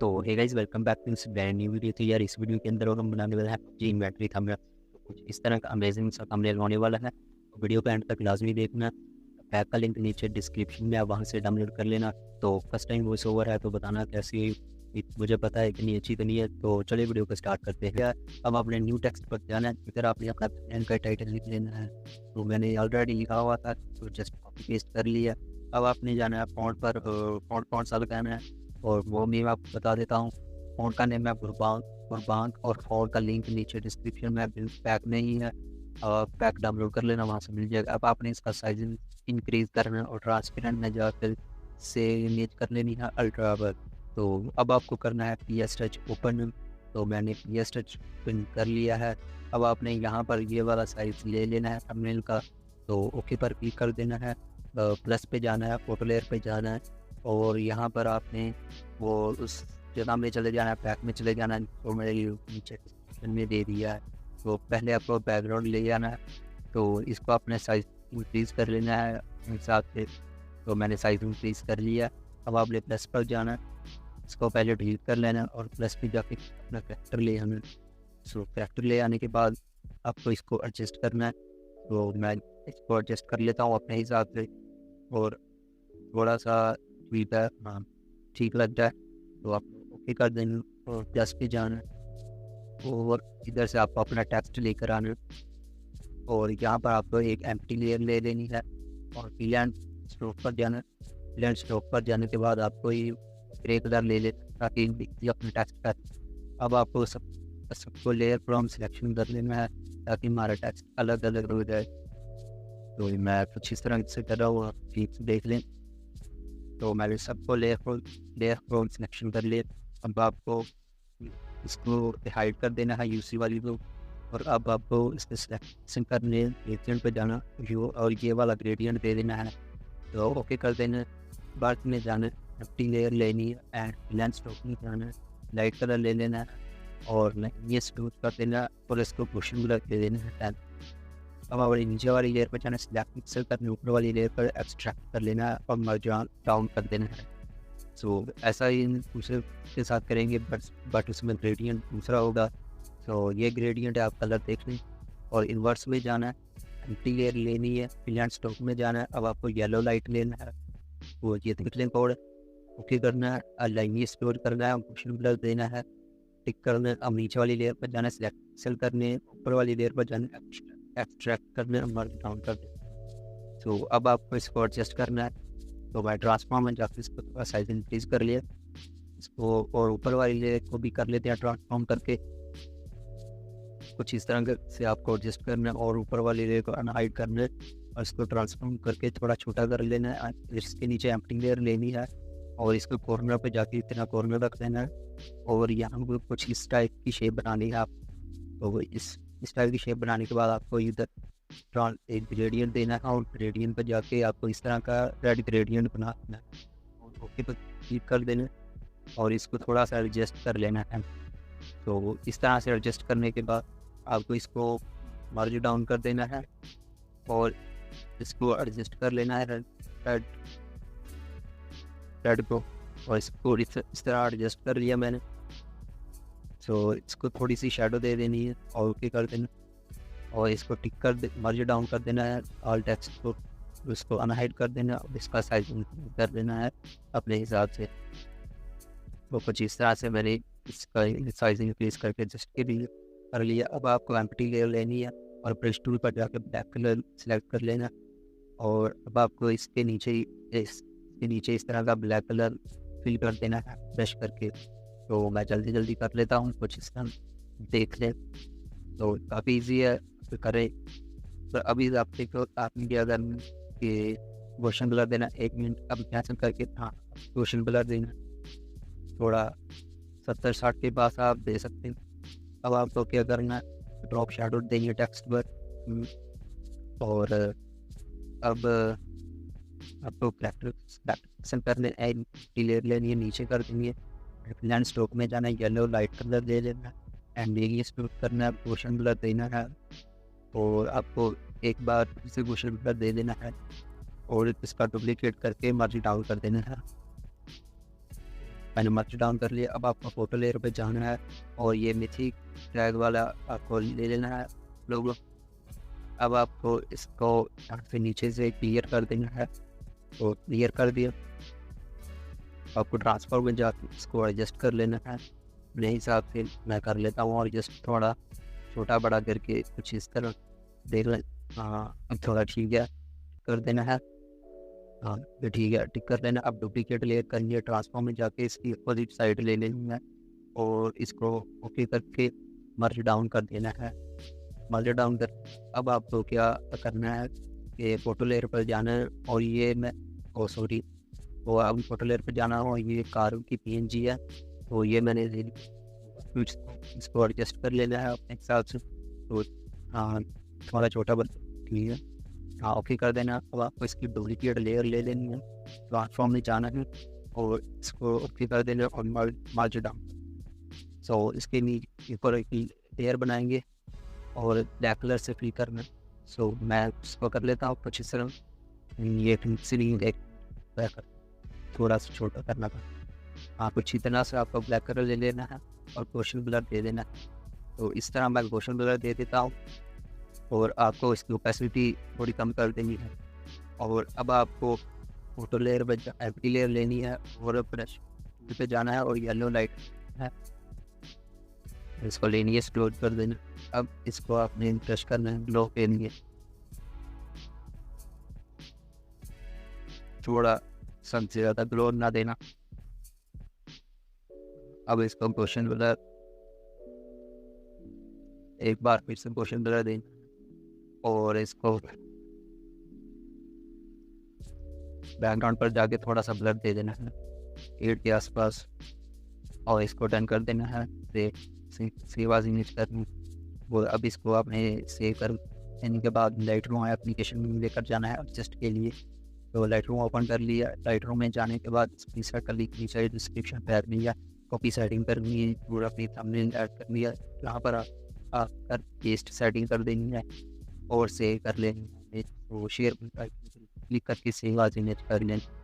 तो hey guys, welcome back to this brand new video. तो यार, इस वीडियो के अंदर हम बनाने वाला है जी इन्वेंटरी थंबनेल। तो कुछ इस तरह का अमेजिंग सा थंबनेल होने वाला है। तो वीडियो को एंड तक लाजमी देखना। पैक का लिंक नीचे डिस्क्रिप्शन में, आप वहाँ से डाउनलोड कर लेना। तो फर्स्ट टाइम वॉइस ओवर है तो बताना कैसी है। मुझे पता है इतनी अच्छी तो नहीं है। तो चलिए वीडियो को स्टार्ट करते हैं। यार, अब आपने न्यू टेक्स्ट पर जाना है। इधर आपने अपना थंबनेल का टाइटल लिख लेना है। तो मैंने ऑलरेडी लिखा हुआ था तो जस्ट कॉपी पेस्ट कर लिया। अब आपने जाना है फॉन्ट पर। फॉन्ट कौन सा लगाना है और वो मैं आपको बता देता हूँ। फ़ोन का नेम है बुरबांग और फ़ोन का लिंक नीचे डिस्क्रिप्शन में पैक में ही है। पैक डाउनलोड कर लेना, वहाँ से मिल जाएगा। अब आपने इसका साइज इंक्रीज़ करना है और ट्रांसपेरेंट में जाकर से इमेज कर लेनी है अल्ट्रा पर। तो अब आपको करना है PS टच ओपन। तो मैंने PS टच ओपन कर लिया है। अब आपने यहाँ पर ये वाला साइज़ ले लेना है थंबनेल का। तो ओके पर क्लिक कर देना है। प्लस पे जाना है, फोटो लेयर पे जाना है और यहाँ पर आपने वो उस जगह में चले जाना है, पैक में चले जाना है। तो मेरे नीचे डिस्क्रिप्शन में दे दिया है। तो पहले आपको बैकग्राउंड ले जाना है। तो इसको अपने साइज इंक्रीज़ कर लेना है अपने हिसाब से। तो मैंने साइज इंक्रीज़ कर लिया। अब आपने प्लस पर जाना है, इसको पहले डिलीट कर लेना है और प्लस पे जाके अपना कैरेक्टर ले आना है। सो कैरेक्टर ले आने के बाद आपको इसको एडजस्ट करना है। तो मैं इसको एडजस्ट कर लेता हूँ अपने हिसाब से और थोड़ा सा ठीक है, हाँ ठीक लगता है तो आप ओके कर देंगे और प्लस पे जाना है और इधर से आपको अपना टेक्स्ट लेकर आना है और यहाँ पर आपको एक एम्प्टी लेयर ले लेनी है और फिल एंड स्ट्रोक पर जाना है। फिल एंड स्ट्रोक पर जाने के बाद आपको ये ग्रे कलर ले लेना ताकि अपने टेक्स्ट का। अब आपको सबको लेयर फ्रॉम सिलेक्शन कर लेना है ताकि हमारा टेक्स्ट अलग अलग हो जाए। तो मैं कुछ इस तरह से कर रहा हूँ, ठीक से देख लें। तो मैंने सबको लेयर फ्रॉम सिलेक्शन कर लिया। अब आपको इसको हाइड कर देना है यूसी वाली को और अब आपको इसके सिलेक्शन करने ग्रेडियंट पे जाना और ये वाला ग्रेडियंट दे देना है। तो ओके कर देना। बाद में जाना है, एम्प्टी लेयर लेनी है एंड लेंस स्ट्रोक में जाना है, लाइट कलर ले लेना है और ये स्टूज कर देना और इसको पोशन कलर दे देना है। अब हमारी नीचे वाली लेयर पर जाना, सिलेक्ट पिक्सल करने ऊपर वाली लेयर पर एक्सट्रैक्ट कर लेना है और मर्ज डाउन कर देना है। सो ऐसा ही दूसरे के साथ करेंगे बट उसमें ग्रेडियंट दूसरा होगा। तो ये ग्रेडियंट है, आप कलर देख लें और इन्वर्स में जाना है, एम्प्टी लेयर लेनी है, फिल एंड स्ट्रोक में जाना है। अब आपको येलो लाइट लेना है, वो ये देख लें कोड ओके करना है, अलाइन स्टोर करना है, ऑप्शन कलर देना है, टिक करना है। अब नीचे वाली लेयर पर जाना है, सिलेक्ट पिक्सल करने, ऊपर वाली लेयर पर जाना है, एक्सट्रैक्ट करने, मर्ज डाउन कर दें। तो अब आपको इसको एडजस्ट करना है। तो मैं ट्रांसफॉर्म में जाकर इसको थोड़ा साइज इंक्रीज कर लिया इसको और ऊपर वाली लेयर को भी कर लेते हैं ट्रांसफॉर्म करके। कुछ इस तरह से आपको एडजस्ट करना है और ऊपर वाली लेयर को अनहाइड करना है और इसको ट्रांसफॉर्म करके थोड़ा छोटा कर लेना है। इसके नीचे एम्प्टी लेयर लेनी है और इसको कॉर्नर पे जाके इतना कॉर्नर रख देना है और यहाँ पर कुछ इस टाइप की शेप बनानी है आप। तो इस टाइप की शेप बनाने के बाद आपको इधर एक ग्रेडियंट देना है और ग्रेडियंट पर जाके आपको इस तरह का रेड ग्रेडियंट बनाना है और ओके पर क्लिक कर देना और इसको थोड़ा सा एडजस्ट कर लेना है। तो इस तरह से एडजस्ट करने के बाद आपको इसको मर्ज डाउन कर देना है और इसको एडजस्ट कर लेना है रेड को और इसको इस तरह एडजस्ट कर लिया मैंने। तो इसको थोड़ी सी शेडो दे देनी है और ओके कर देना और इसको टिक कर मर्ज डाउन कर देना है ऑल टेक्स्ट को, इसको अनहाइड कर देना और इसका साइज कर देना है अपने हिसाब से। वो कुछ इस तरह से मैंने इसका साइज इंक्रीज करके एडजस्ट कर लिया। अब आपको एम्प्टी लेयर लेनी है और ब्रश टूल पर जाकर ब्लैक कलर सेलेक्ट कर लेना और अब आपको इसके नीचे इस तरह का ब्लैक कलर फिल कर देना है ब्रश करके। तो मैं जल्दी कर लेता हूँ, कुछ इस तरह देख लें। तो काफ़ी ईजी है तो करें। तो अभी आप देखो आपने क्या करना कि क्वेश्चन कलर देना 1 मिनट अब कैंसिल करके, हाँ क्वेश्चन कलर देना थोड़ा 70-60 के पास आप दे सकते हैं। अब आपको क्या करना है, ड्रॉप शैडो देंगे टेक्स्ट पर और अब आपको कैरेक्टर करने लेयर लेनी है, नीचे कर देंगे, लैंड स्ट्रोक में जाना है, येलो लाइट कलर दे लेना है एंड ये स्टोर करना है, क्वेश्चन कलर देना है और आपको एक बार इसे क्वेश्चन कलर दे देना है और इसका डुप्लीकेट करके मर्ज डाउन कर देना है। मैंने मर्ज डाउन कर लिया। अब आपको फोटो लेयर पे जाना है और ये मिथिक टैग वाला आपको ले लेना है लोगो। अब आपको इसको यहाँ से नीचे से क्लियर कर देना है, तो क्लियर कर दिया। आपको ट्रांसफर में जाकर इसको एडजस्ट कर लेना है अपने हिसाब से। मैं कर लेता हूँ और जस्ट थोड़ा छोटा बड़ा करके कुछ इस तरह देख लें। हाँ अब थोड़ा ठीक है, कर देना है। हाँ तो ठीक है, टिक कर लेना। अब डुप्लीकेट लेयर करिए, ट्रांसफॉर्म में जाके इसकी अपोजिट साइड ले लेनी है और इसको ओके करके मर्ज डाउन कर देना है। मर्ज डाउन कर अब आपको क्या करना है कि फ़ोटो लेयर पर जाना है और ये मैं सॉरी वो अब फ़ोटो लेयर पर जाना हो। ये कार की PNG है, तो ये मैंने ले ली। कुछ इसको एडजस्ट कर लेना है अपने हिसाब से। तो हाँ थोड़ा छोटा ठीक है, हाँ ओके कर देना। अब आपको इसकी डुप्लीकेट लेयर ले लेनी है, ट्रांसफॉर्म में जाना है और इसको ओके कर देना और मर्ज डाउन। सो इसके नीचे ऊपर एक लेयर बनाएंगे और ब्लैक कलर से फ्री करना। सो मैं उसको कर लेता हूँ कुछ इस तरह। ये एक थोड़ा सा छोटा करना था। हाँ कुछ इतना से आपको ब्लैक कलर ले लेना है और गोशन ब्लर दे देना है। तो इस तरह मैं गोशन ब्लर दे देता हूँ और आपको इसकी ओपेसिटी थोड़ी कम कर देनी है। और अब आपको फोटो लेयर पर एम्प्टी लेयर लेनी है और ब्रश पे जाना है और येलो लाइट है इसको लेनी है, एक्सप्लोर कर देना। अब इसको आपने ब्रश करना है ग्लो के लिए, थोड़ा सबसे ज़्यादा ग्लो ना देना। अब इसको गोशन ब्लर एक बार फिर से गोशन ब्लर देना और इसको बैकग्राउंड पर जाके थोड़ा सा ब्लर दे देना है 8 के आसपास और इसको डन कर देना है। सेव एज इमेज करनी वो। अब इसको आपने सेव कर देने के बाद लाइट रूम एप्लीकेशन में लेकर जाना है एडजस्ट के लिए। तो लाइट रूम ओपन कर लिया। लाइट रूम में जाने के बाद प्रीसेट कर ली, प्रीसेट डिस्क्रिप्शन पे ऐड लिया, कॉपी सेटिंग करनी है, पूरा अपनी थंबनेल ऐड कर लिया। यहाँ पर आकर पेस्ट सेटिंग कर देनी है और सेव कर लेनी है। तो शेयर क्लिक करके सेव एज इमेज कर लेना।